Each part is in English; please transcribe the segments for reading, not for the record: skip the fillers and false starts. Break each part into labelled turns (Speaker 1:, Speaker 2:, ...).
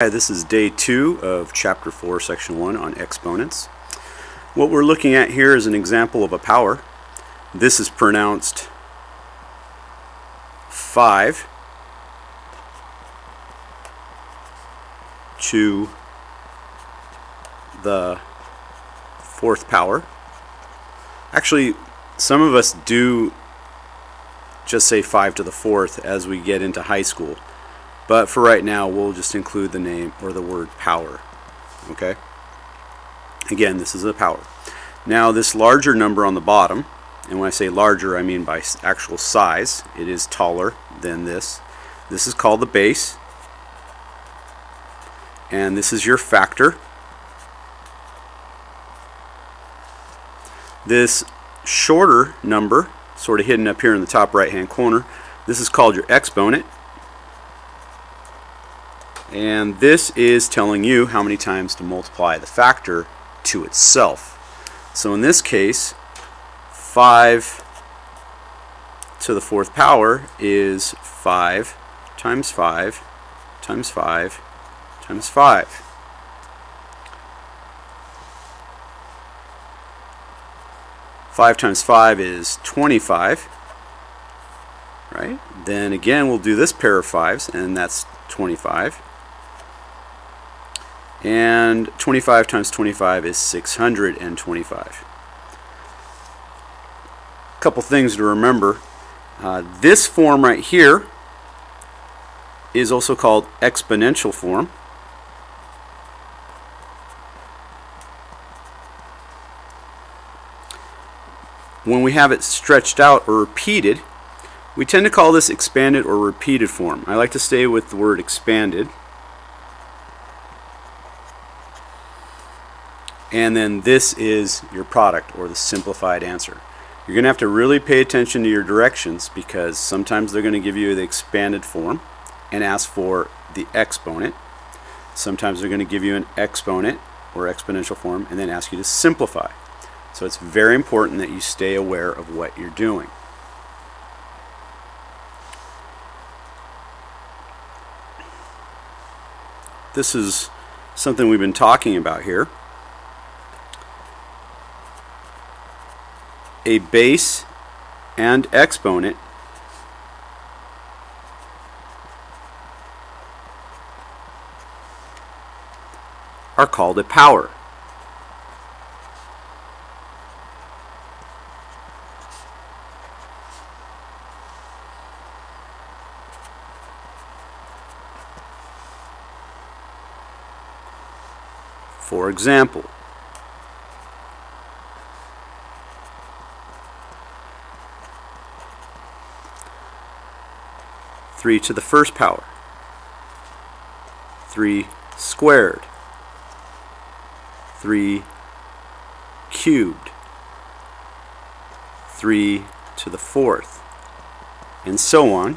Speaker 1: Hi, this is day 2 of chapter 4, section 1 on exponents. What we're looking at here is an example of a power. This is pronounced 5 to the 4th power. Actually, some of us do just say 5 to the 4th as we get into high school. But for right now, we'll just include the name or the word power. Okay? Again, this is a power. Now, this larger number on the bottom, and when I say larger, I mean by actual size. It is taller than this. This is called the base. And this is your factor. This shorter number, sort of hidden up here in the top right-hand corner, this is called your exponent. And this is telling you how many times to multiply the factor to itself. So in this case, 5 to the 4th power is 5 times 5 times 5 times 5. 5 times 5 is 25. Right? Then again, we'll do this pair of 5s, and that's 25. And 25 times 25 is 625. A couple things to remember. This form right here is also called exponential form. When we have it stretched out or repeated, we tend to call this expanded or repeated form. I like to stay with the word expanded. And then this is your product, or the simplified answer. You're going to have to really pay attention to your directions, because sometimes they're going to give you the expanded form and ask for the exponent. Sometimes they're going to give you an exponent or exponential form and then ask you to simplify. So it's very important that you stay aware of what you're doing. This is something we've been talking about here. A base and exponent are called a power. For example, 3 to the 1st power, 3 squared, 3 cubed, 3 to the 4th, and so on,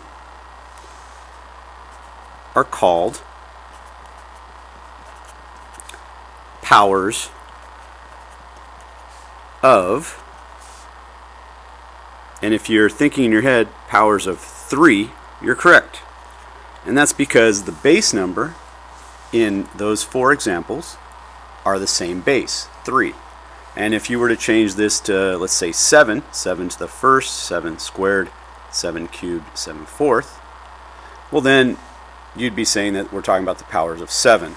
Speaker 1: are called powers of, and if you're thinking in your head, powers of 3, you're correct. And that's because the base number in those 4 examples are the same base, 3. And if you were to change this to, let's say, 7, 7 to the 1st, 7 squared, 7 cubed, 7 4th, well then you'd be saying that we're talking about the powers of 7.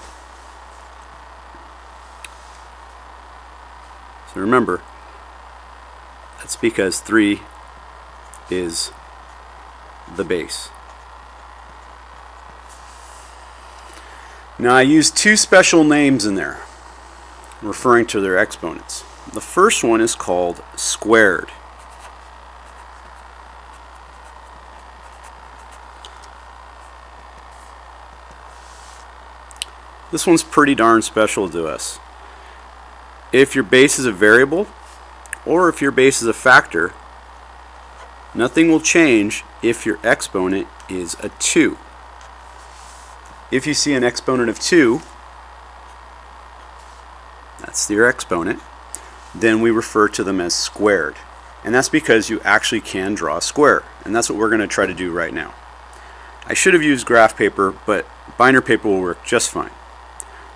Speaker 1: So remember, that's because 3 is the base. Now I use 2 special names in there referring to their exponents. The first one is called squared. This one's pretty darn special to us. If your base is a variable, or if your base is a factor, nothing will change if your exponent is a 2. If you see an exponent of 2, that's your exponent, then we refer to them as squared. And that's because you actually can draw a square. And that's what we're going to try to do right now. I should have used graph paper, but binder paper will work just fine.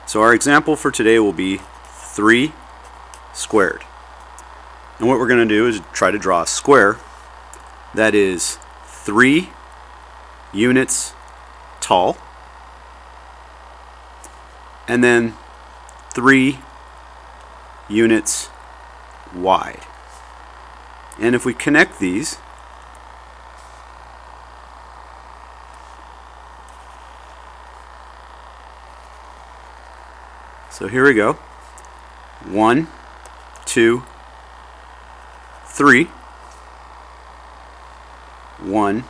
Speaker 1: So our example for today will be 3 squared. And what we're going to do is try to draw a square that is 3 units tall and then 3 units wide. And if we connect these, so here we go. 1, 2, 3. 1,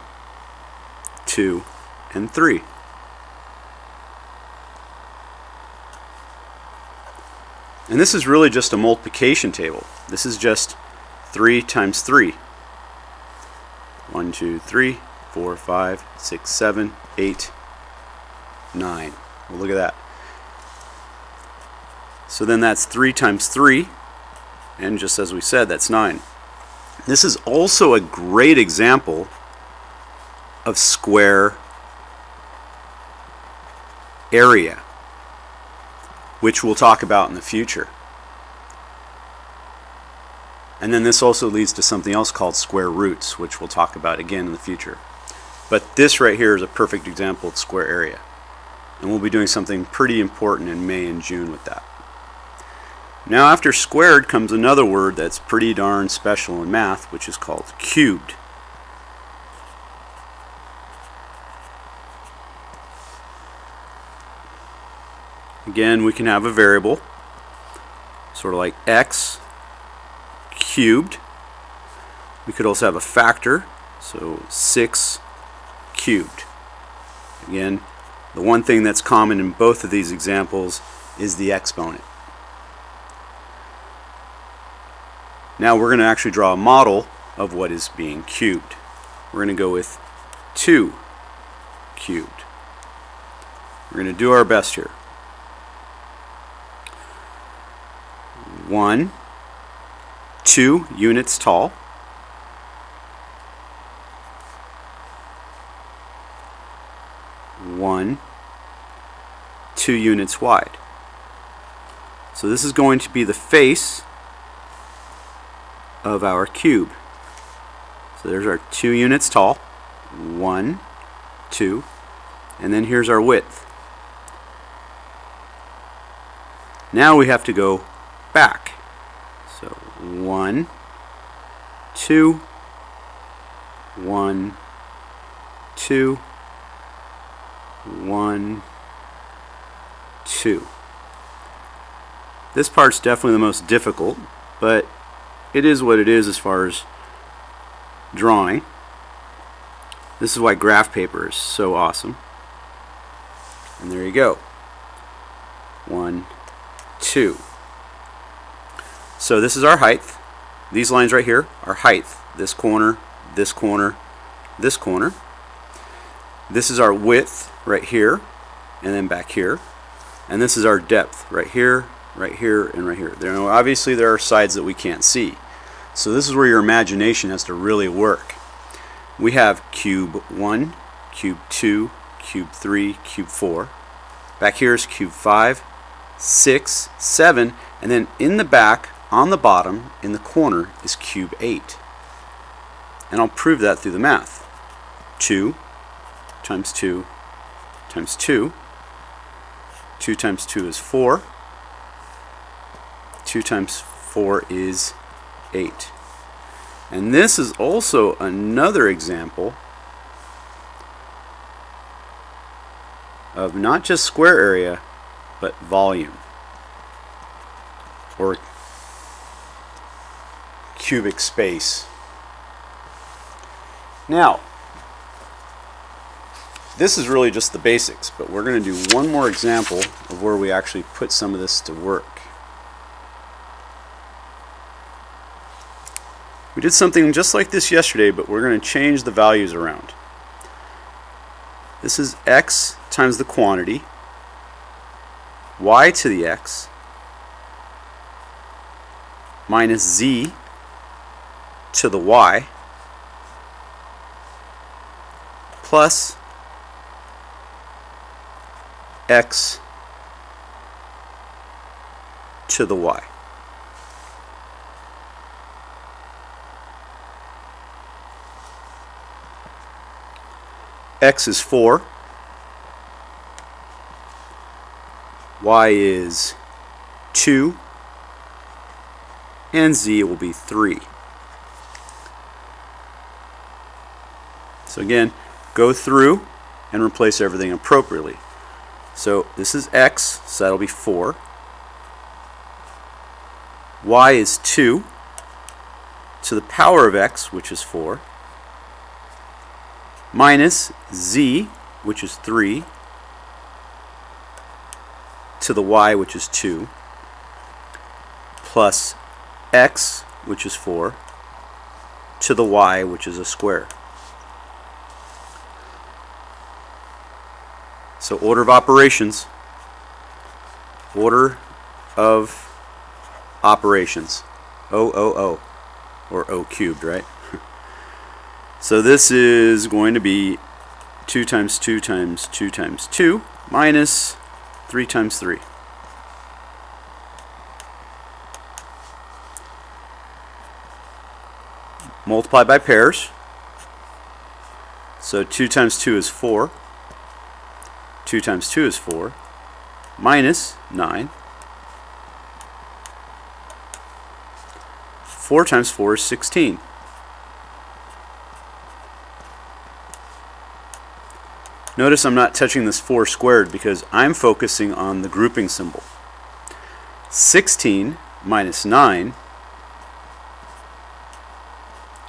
Speaker 1: 2, and 3. And this is really just a multiplication table. This is just 3 times 3. 1, 2, 3, 4, 5, 6, 7, 8, 9. Well, look at that. So then that's 3 times 3, and just as we said, that's 9. This is also a great example of square area, which we'll talk about in the future. And then this also leads to something else called square roots, which we'll talk about again in the future. But this right here is a perfect example of square area. And we'll be doing something pretty important in May and June with that. Now after squared comes another word that's pretty darn special in math, which is called cubed. Again, we can have a variable, sort of like x cubed. We could also have a factor, so 6 cubed. Again, the one thing that's common in both of these examples is the exponent. Now we're going to actually draw a model of what is being cubed. We're going to go with 2 cubed. We're going to do our best here. 1, 2 units tall. 1, 2 units wide. So this is going to be the face of our cube. So there's our 2 units tall, 1, 2, and then here's our width. Now we have to go back. So 1, 2, 1, 2, 1, 2. This part's definitely the most difficult, but it is what it is as far as drawing. This is why graph paper is so awesome. And there you go. 1, 2. So this is our height. These lines right here are height. This corner, this corner, this corner. This is our width right here, and then back here. And this is our depth right here, right here, and right here. Obviously there are sides that we can't see. So this is where your imagination has to really work. We have cube 1, cube 2, cube 3, cube 4. Back here is cube 5, 6, 7, and then in the back, on the bottom, in the corner, is cube 8. And I'll prove that through the math. 2 times 2 times 2. 2 times 2 is 4. 2 times 4 is 8. And this is also another example of not just square area, but volume, or cubic space. Now, this is really just the basics, but we're going to do one more example of where we actually put some of this to work. We did something just like this yesterday, but we're going to change the values around. This is x times the quantity, y to the x, minus z to the y, plus x to the y. X is 4, y is 2, and z will be 3. So again, go through and replace everything appropriately. So this is x, so that'll be 4. Y is 2 to the power of x, which is 4, minus z, which is 3, to the y, which is 2, plus x, which is 4, to the y, which is a square. So order of operations. Order of operations. O, or O cubed, right? So this is going to be 2 times 2 times 2 times 2 minus 3 times 3. Multiply by pairs. So 2 times 2 is 4. 2 times 2 is 4. Minus 9. 4 times 4 is 16. Notice I'm not touching this 4 squared because I'm focusing on the grouping symbol. 16 minus 9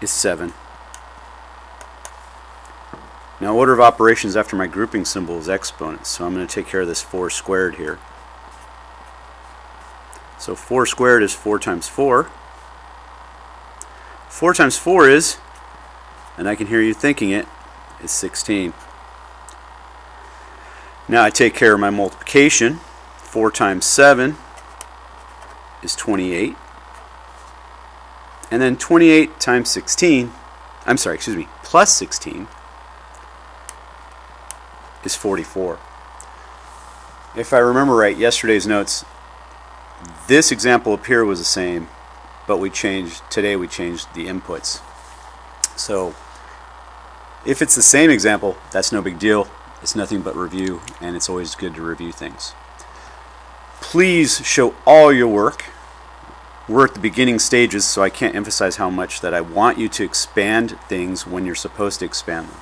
Speaker 1: is 7. Now order of operations after my grouping symbol is exponents, so I'm going to take care of this 4 squared here. So 4 squared is 4 times 4. 4 times 4 is, and I can hear you thinking it, is 16. Now I take care of my multiplication. 4 times 7 is 28. And then 28 times 16, plus 16 is 44. If I remember right, yesterday's notes, this example up here was the same, but today we changed the inputs. So if it's the same example, that's no big deal. It's nothing but review, and it's always good to review things. Please show all your work. We're at the beginning stages, so I can't emphasize how much that I want you to expand things when you're supposed to expand them.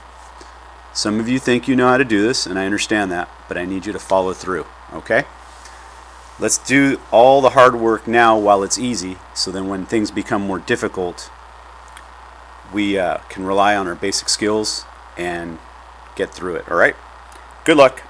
Speaker 1: Some of you think you know how to do this, and I understand that, but I need you to follow through, okay? Let's do all the hard work now while it's easy, so then when things become more difficult, we can rely on our basic skills and get through it, all right? Good luck.